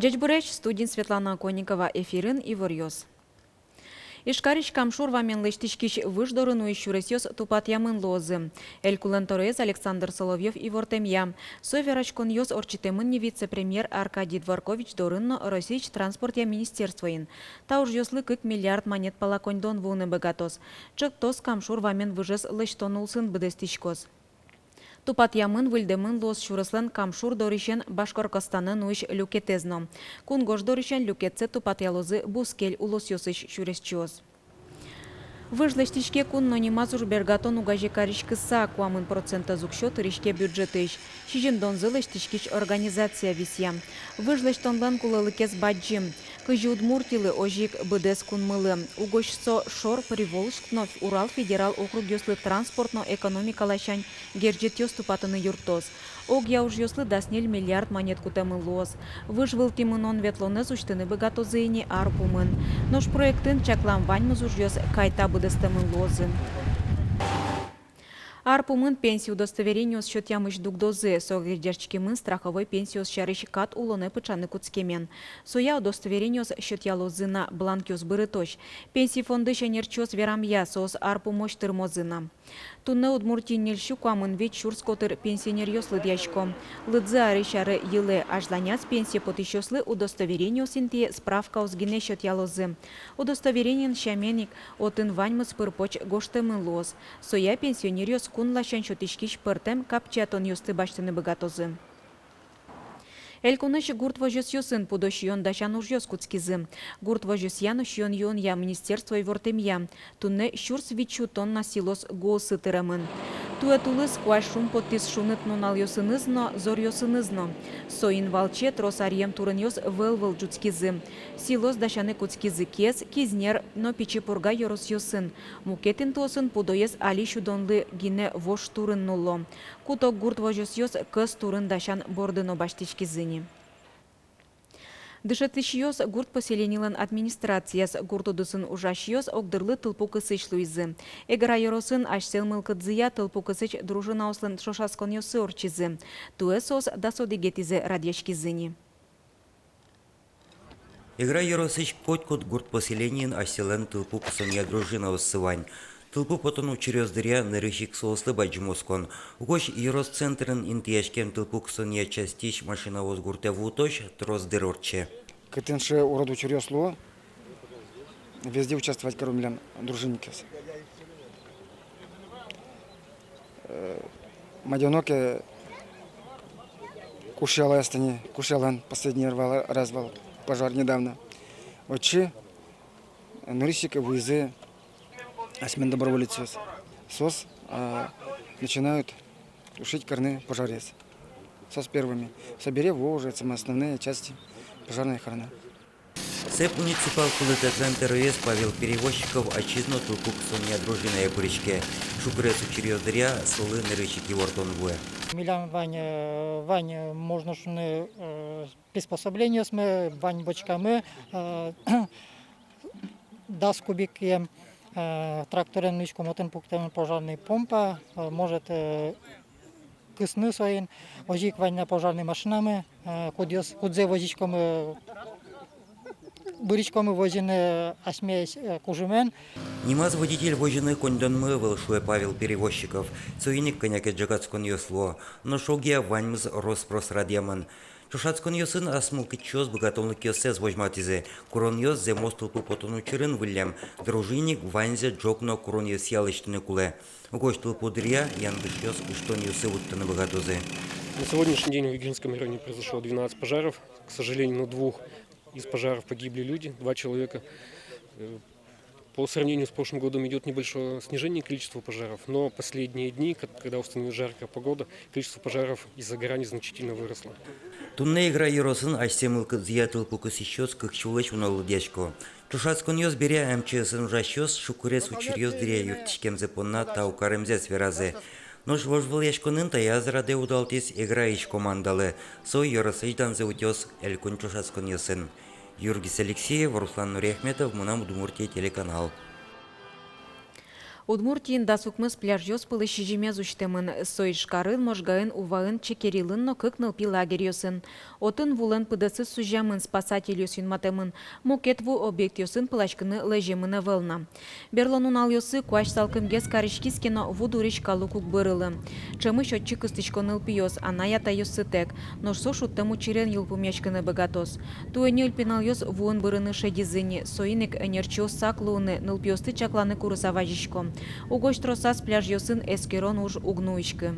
Джечбуреч, студент Светлана Конникова, эфирин и ворьёс. Ишкарич камшур вамен лештичкич выждорыну ищуресёс тупат ямын лозы. Элькулен торез Александр Соловьев и Вортемья. Соверачкон ёс орчитемын вице-премьер Аркадий Дворкович дорынно Российч транспортия министерствоин. Та уж ёслы кык миллиард монет палаконьдон вуны богатос. Чык тос камшур вамен выжес лештонулсын быдестичкос. Тупат ямын выльдемын лос шуреслен камшур доришен Башкоркостанын уиш люкетезно. Кунгош доришен люкетце тупат ялозы бускель улос ёсыш шуресчиоз. Выжлештичке кун нонимазур бергатон угаже каришкыса куамын процента зукшот ришке бюджетыш. Шижин донзылештичкич организация висья. Выжлештонлан кулылыкес баджим. Кыжи удмуртилы ожик быдес кунмылы. Угошсо Шор Приволжск вновь Урал федерал округ ёслы транспортно-экономика лащань герджет ёс тупатыны юртос. Ог я уж ёслы даснель миллиард монет кутемы лос. Выжвыл тимынон ветлонез уштыны богатозыйни арпумын. Нож проектын чаклам ваньмыз уж ёс кайта быдестемын лозы. Арпумын пенсию удостоверению счет ямыш дугдозы, согердерчкимын страховой пенсию шарыш кат улоне пычаны куцкемен. Соя удостоверению счет ялозына бланкиос бырыточ. Пенсии фонды шенерчос верамья сос арпумоч тырмозына. Тунне удмурти нельщу куамын ведь шурскотыр пенсионер ёслы дьячком. Лыдзы арышары еле ажланяц пенсии потыщослы удостоверению синтие справка узгине счет ялозы. Удостоверенien шаменик отын ваньмыз пырпоч гоштемын лоз. Соя пенсионер ёс кун лащан шотишкиш пыртем капчатон ёсты баштыны богатозы. Элькуныш гурт вожёс ёсын пудош ён дашан уж ёс куцкизы. Гурт вожёс яныш ён я министерство и вортемья. Тунне щурс вичу тонна силос госы тырамын. Туэтулыс куаш шум подтис шунет нунал ёсынызно, зор ёсынызно. Соин валчет росарьем турын ёс выл джуцкизы. Силос дашаны куцкизы кез, кизнер, но пичи пурга ёрос ёсын. Мукетин тосын пудоес али шудонлы гине вош турын нулло. Куток гурт вожёс ёс кыз турын дашан бордыно баштичкизыни. Дышетыш ёс гурт поселенилан администрацияс гуртудысын ужаш ёс огдырлы тылпу кысыч луизы. Эгра ёросын ашсел мылкыдзыя тылпу кысыч дружина ослын шошаскон ёсы орчизы. Туэсос дасодигетизе радьячкизыни. Эгра ёросыч котькот гурт поселенин ашселен тылпу кысынья дружина оссывань. Тылпу потону черездыря нырыщик соуслы баджимоскон. Угош Ерос-центрын интияшкем тылпу кысынья частич машиновоз гурте вутош троздыр орче. Кытынше уроду чересло, везде участвовать коромлян дружинникес. Мадёноке кушала ястани, кушалан последний раз был пожар недавно. Очи нырыщик вызы осьмен доброволец сос начинают тушить корны пожарец. Сос первыми. Собери уже самые основные части пожарной охраны. Сэп муниципал кулытатлан ТРС Павел Перевозчиков отчизну тулпу ксония дружина япыричке. Шукресу черездыря солы нырыщики вортонвуэ. Милян вань можно шуны приспособления сме вань бочками дас кубик ем. Тракторен нычком отен пуктен пожарный помпа может кысны своин ожик вань пожарной машинами кудзе возичком быричком возин осмесь кужумен. Нимаз водитель возины кондонмы волшуе Павел Перевозчиков. Цуиник коняке джагатскон ёсло. Но шогия ваньмыз роспросрадьяман. Шушацкон ёсын асмулки чёс богатовлык ёсез возьматизе. Курон ёс зе мостулпу потону чырын вылям. Дружинник ваньзе джокно курон ёс ялыштыны куле. Угош тылпу дырья яндыш ёс уштон ёсы уттыны богатозе. На сегодняшний день в Игринском районе произошло 12 пожаров. К сожалению, на 2 из пожаров погибли люди, 2 человека. По сравнению с прошлым годом идет небольшое снижение количества пожаров, но последние дни, когда установилась жаркая погода, количество пожаров из-за гора значительно выросло. Тунне игра Еросын ашсемылкы зиятыл пукысищёс кыкчулыч уналы дячко. Чушацкон ёс беря МЧСын ужащёс шукурес учерёс дыря юртичкем зепонна таукарымзе сверазе. Нож вожвыл яшконын таязраде удалтис игра иш командалы. Сой Еросыждан зеутёс элькун Чушацкон ёсын. Юргис Алексеев, Руслан Нурехметов, Мунам Удмуртия телеканал. Удмуртиин дасукмыз пляж ёс пылы шижимез уштемын, сойшкарын, можгаын, уваын, чекерилын, но кыкныл пи лагерь ёсын. Отын вулын пыдысы сужамын, спасатель ёсын матемын, мукет ву объект ёсын пылашкыны лежемыны вылна. Берлонун ал ёсы куаш салкымгез карышкискено ву дуриш калукук бырылы. Чымы счетчик ыстычконыл пиёс, анаята ёсы тек, но шо шуттыму чирен юлпумячкыны богатос. Туэне ыльпинал ёс вуын бырыны шедизыни, соинек энерчио саклууны, нылпиосты чакланы курысаважишко. Угош тросас пляж ёсын эскерон уж угнуичкы.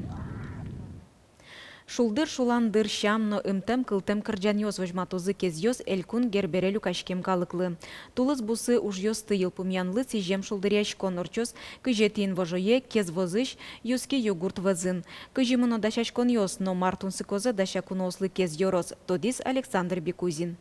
Шулдыр шуландыр шамно ымтем кылтем кырджан ёс вожматузы кез ёс элькун герберелю кашкем калыклы. Тулыз бусы уж ёс тыйыл пумянлы цижем шулдыряш конорчос, кыжетин вожое кез возыш, ёске йогурт вазын. Кыжимыно дашашкон ёс, но мартун сыкоза дашакун ослы кез ёрос, тодис Александр Бекузин.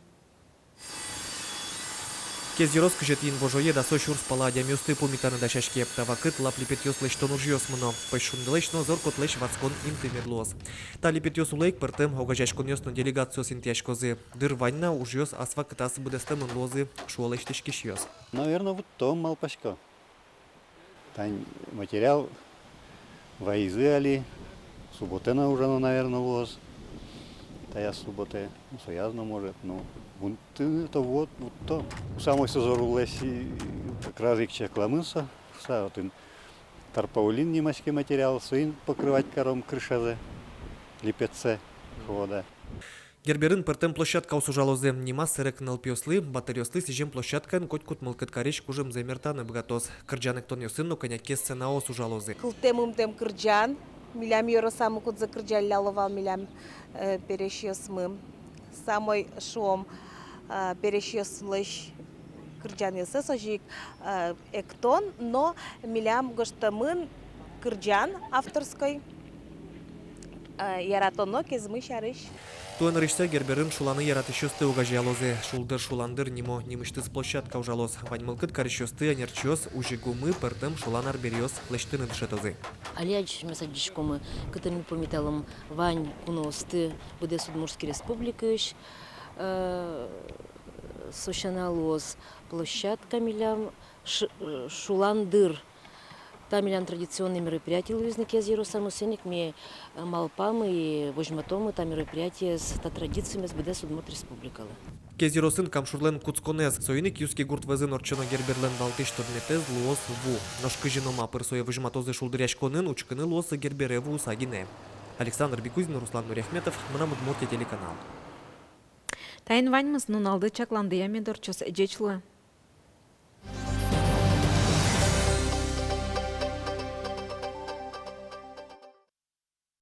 Кезерос кыжетин вожое да сошур спала дямюсты пумитаны да шашке вакыт лаплипет ёс леш тонуж ёс мыно. Пайшундылеш но зор котлеш вацкон интымедлос. Та липет ёс улейк пыртым огажашкон ёс но делегацию синтяшкозы. Дыр ванна уж ёс асва кытасы будестым лозы шуолеш тишкиш ёс. Наверное, вот то малпашко. Там материал вайзы али, субботена уже, наверное, лоз. Та я субботе, ну, соязно может, ну. Это вот то. Самой созору лесі якраз як чекламинса, все один тарпаулін німецький матеріал, своїм покривати каром кришазе, ліпеце, вода. Герберин пыртым площадка усужалозе. Нима сырык нылпиослы, батареослы сижем площадкан котькут мылкыткариш кужым земертаны бгатос. Кырджанык тон ёсынну коняке сцена усужалозе. Кылтемым тем кырджан, милям йоросамы кудза кырджан ляловал милям перешьёсмым. Самой шом перешьёслыш кырджан ёсы сожик эктон, но милям гоштамын кырджан авторской яратоно кезмы шарыш. Туэн рышса Герберин шуланы яратышёсты угажалозе. Шулдыр шуландыр нимо нимыштыз площадка ужалоз. Вань мылкыт карышёсты анерчёс ужигумы пыртым шуланар берёс лештыны дышетозе. Алияч месаджишкомы кытын помиталым вань куносты буде Удмуртской республикыш. Сощаналоз площадка милям шуландыр. Там милям традиционные мероприятия луизны кезеру самосенек ми малпамы и вожматомы там мероприятия с традициями с буде Удмуртской республикалы. Кезеросын камшурлен куцконез. Соиник юски гурт вазын орчыно Герберлен валтыш турнетез луос ву. Ношкы жинома пырсоя вожматозы шулдыряшконын учкыны луосы Гербереву сагине. Александр Бекузин, Руслан Нуряхметов, Мына Удмуртия телеканал. Тайын ваньмыз нуналды чакланды яме дорчос джечлы.